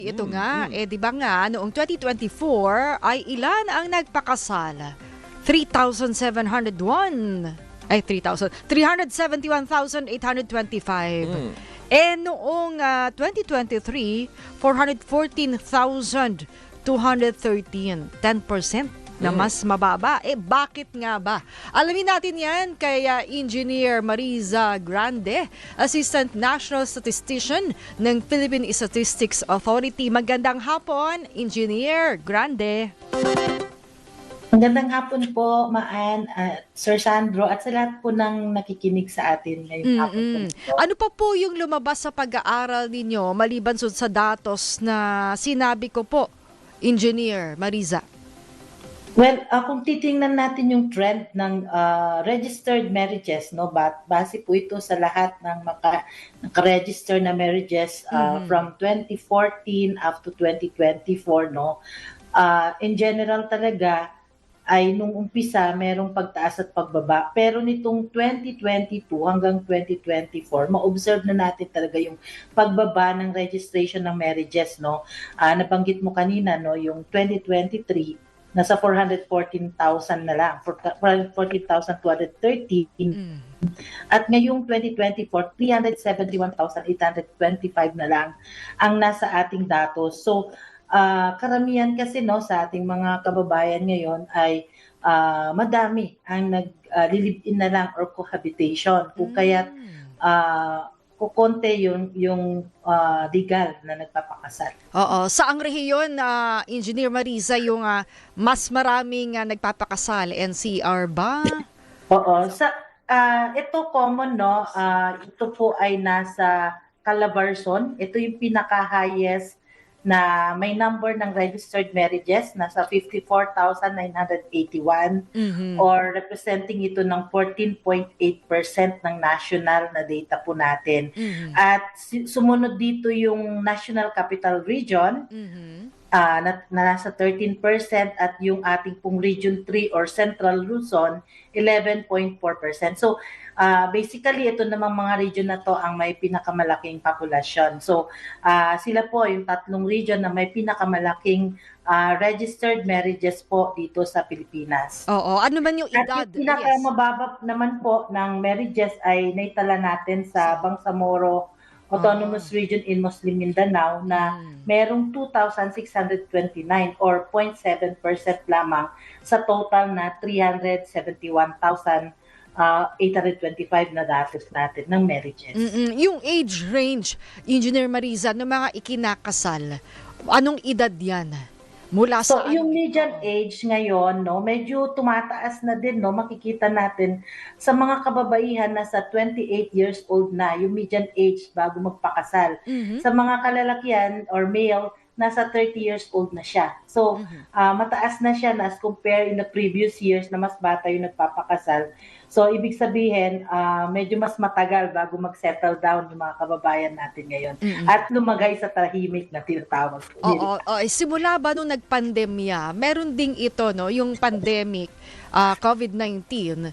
Ito nga, di ba nga, noong 2024 ay ilan ang nagpakasal? 3,701. Ay, 3,000. 371,825. Noong 2023, 414,213. 10% na mas mababa. Bakit nga ba? Alamin natin yan kay Engineer Mariza Grande, Assistant National Statistician ng Philippine Statistics Authority. Magandang hapon, Engineer Grande. Magandang hapon po, Maan, Sir Sandro, at sa lahat po ng nakikinig sa atin ngayong hapon po. Ano pa po yung lumabas sa pag-aaral ninyo maliban sa datos na sinabi ko po, Engineer Mariza? Well, kung titingnan natin yung trend ng registered marriages, no, base po ito sa lahat ng naka-register na marriages from 2014 up to 2024, no. In general talaga ay nung umpisa merong pagtaas at pagbaba, pero nitong 2022 hanggang 2024 ma-observe na natin talaga yung pagbaba ng registration ng marriages, no. Nabanggit mo kanina, no, yung 2023 nasa 414,000 na lang, 414,213. At ngayong 2024, 371,825 na lang ang nasa ating datos. So, karamihan kasi, no, sa ating mga kababayan ngayon ay madami ang nag-live-in na lang or cohabitation. Kung kaya't kukonte yung legal na nagpapakasal. Oo. Saang rehiyon, Engineer Mariza, yung mas maraming nagpapakasal? NCR ba? Oo. Ito common, no? Ito po ay nasa Calabarzon. Ito yung pinaka-highest na may number ng registered marriages, nasa 54,981 or representing ito ng 14.8% ng national na data po natin. At sumunod dito yung National Capital Region na nasa 13% at yung ating pong Region 3 or Central Luzon 11.4%. So basically ito namang mga region na to ang may pinakamalaking populasyon. So sila po yung tatlong region na may pinakamalaking registered marriages po dito sa Pilipinas. Oo, ano man yung edad? At yung pinakamababa naman po ng marriages ay naitala natin sa Bangsamoro Autonomous Region in Muslim Mindanao na merong 2,629 or 0.7% lamang sa total na 371,825 na datos natin ng marriages. Yung age range, Engineer Mariza, ng mga ikinakasal, anong edad yan? Mula So, sa yung median age ngayon, no, medyo tumataas na din, no, makikita natin sa mga kababaihan na sa 28 years old na, yung median age bago magpakasal. Sa mga kalalakihan or male, nasa 30 years old na siya. So, mataas na siya na as compare in the previous years na mas bata yung nagpapakasal. So, ibig sabihin, medyo mas matagal bago mag-settle down yung mga kababayan natin ngayon. At lumagay sa tahimik na tinatawag. Oo. Simula ba nung nagpandemya, meron ding ito, no, yung pandemic, COVID-19,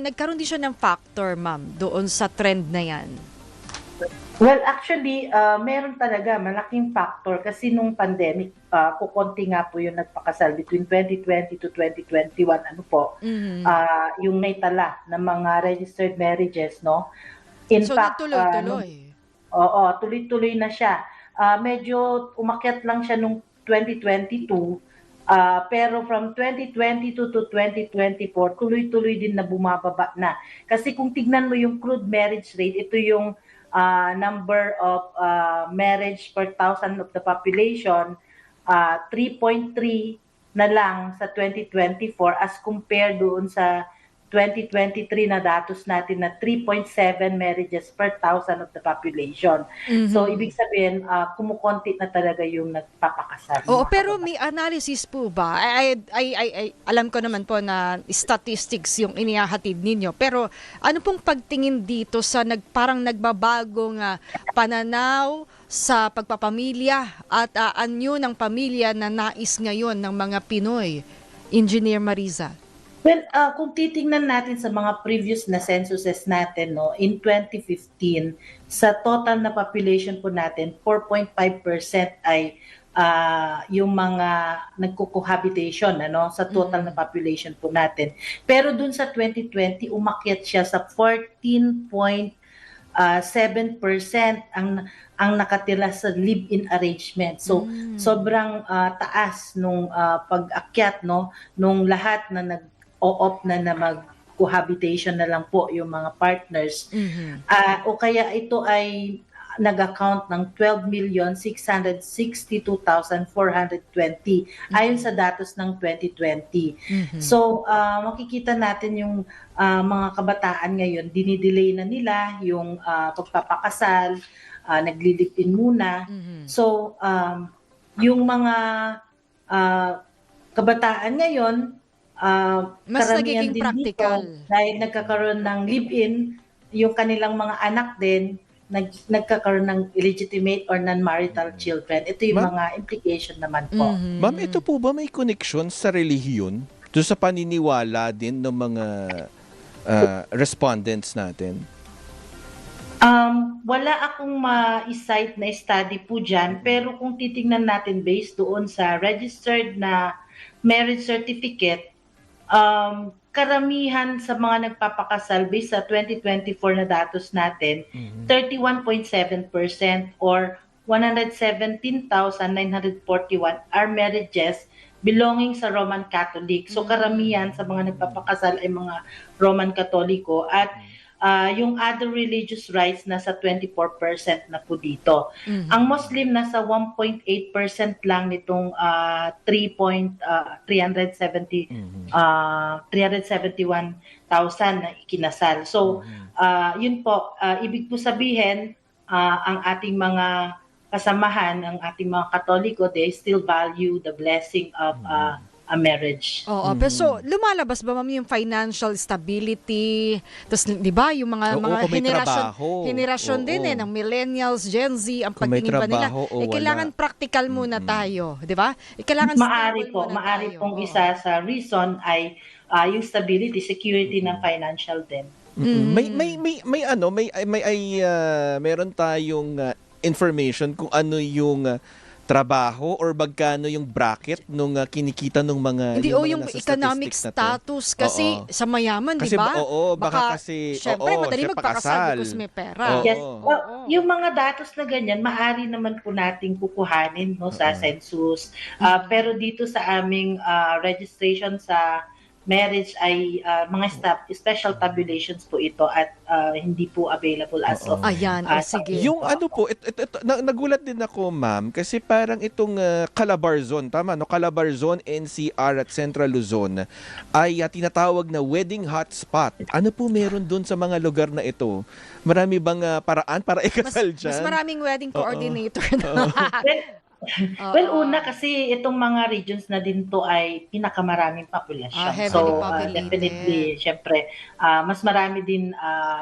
nagkaroon din siya ng factor, ma'am, doon sa trend na yan? Well, actually, meron talaga malaking factor kasi nung pandemic, kukonti nga po yung nagpakasal between 2020 to 2021, ano po, yung naitala ng mga registered marriages, no? In fact, nagtuloy-tuloy. Oo, tuloy-tuloy na siya. Medyo umakyat lang siya nung 2022, pero from 2022 to 2024, tuloy-tuloy din na bumababa na. Kasi kung tignan mo yung crude marriage rate, ito yung number of marriage per thousand of the population, 3.3 na lang sa 2024 as compared doon sa 2023 na datos natin na 3.7 marriages per thousand of the population. So, ibig sabihin, kumukonti na talaga yung nagpapakasal. Oo, pero may analysis po ba? Alam ko naman po na statistics yung inihahatid ninyo. Pero ano pong pagtingin dito sa parang nagbabagong pananaw sa pagpapamilya at anyo ng pamilya na nais ngayon ng mga Pinoy? Engineer Mariza. Well, kung titingnan natin sa mga previous na censuses natin, no, in 2015, sa total na population po natin, 4.5% ay yung mga nagko-cohabitation, ano, sa total na population po natin. Pero dun sa 2020, umakyat siya sa 14.7% ang nakatira sa live-in arrangement. So sobrang taas nung pag-akyat, no, nung lahat na nag-o-opt na mag-cohabitation na lang po yung mga partners. O kaya ito ay nag-account ng 12,662,420 ayon sa datos ng 2020. So makikita natin yung mga kabataan ngayon, dinidelay na nila yung pagpapakasal, nagli-live-in muna. So yung mga kabataan ngayon, Mas karamihan nagiging din practical. dito dahil nagkakaroon ng live-in, yung kanilang mga anak din nagkakaroon ng illegitimate or non-marital children. Ito yung Ma'am? mga implication naman po. Ma'am, ito po ba may connection sa relihiyon? Doon sa paniniwala din ng mga respondents natin? Wala akong ma-cite na study po dyan, pero kung titingnan natin based doon sa registered na marriage certificate, karamihan sa mga nagpapakasal based sa 2024 na datos natin, 31.7% or 117,941 are marriages belonging sa Roman Catholic. So karamihan sa mga nagpapakasal ay mga Roman Katoliko at yung other religious rights nasa 24% na po dito. Ang Muslim nasa 1.8% lang nitong 371,000 na ikinasal. So yun po, ibig po sabihin ang ating mga kasamahan, ang ating mga Katoliko, they still value the blessing of a marriage. Oo, pero so lumalabas ba ma'am yung financial stability? Tapos 'di ba yung mga Oo, mga kung may henerasyon trabaho. henerasyon din Oo. ng millennials, Gen Z, ang Kung may pagtingin ba nila? trabaho o wala. Kailangan practical muna tayo, 'di ba? Kailangan Maari stable po, muna maari tayo. pong Oo. isa sa reason ay yung stability, security ng financial din. Meron tayong information kung ano yung trabaho or magkano yung bracket nung kinikita ng mga Hindi mga yung nasa economic statistics na to. status kasi Oo. sa mayaman, di Kasi ba? baka kasi syempre madali siya magpakasal pakasal. because may pera. Oo. Yes. Yung mga datos na ganyan, maaari naman po nating kukuhanin, no, sa census. Pero dito sa aming registration sa marriage ay mga special tabulations po ito at hindi po available as of Ayan, sige. Yung ano po, nagulat din ako, ma'am, kasi parang itong Calabarzon, tama, no? Calabarzon, NCR at Central Luzon ay tinatawag na wedding hotspot. Ano po meron dun sa mga lugar na ito? Marami bang paraan para ikasal dyan? Mas maraming wedding coordinator na. Well, una kasi itong mga regions na din to ay pinakamaraming populasyon. Heavily So, populated. definitely, syempre, mas marami din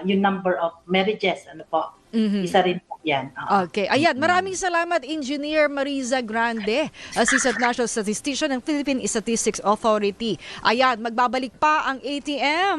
yung number of marriages. Ano po? Isa rin po yan. Okay. Ayan, maraming salamat Engineer Mariza Grande, Assistant National Statistician ng Philippine Statistics Authority. Ayan, magbabalik pa ang ATM.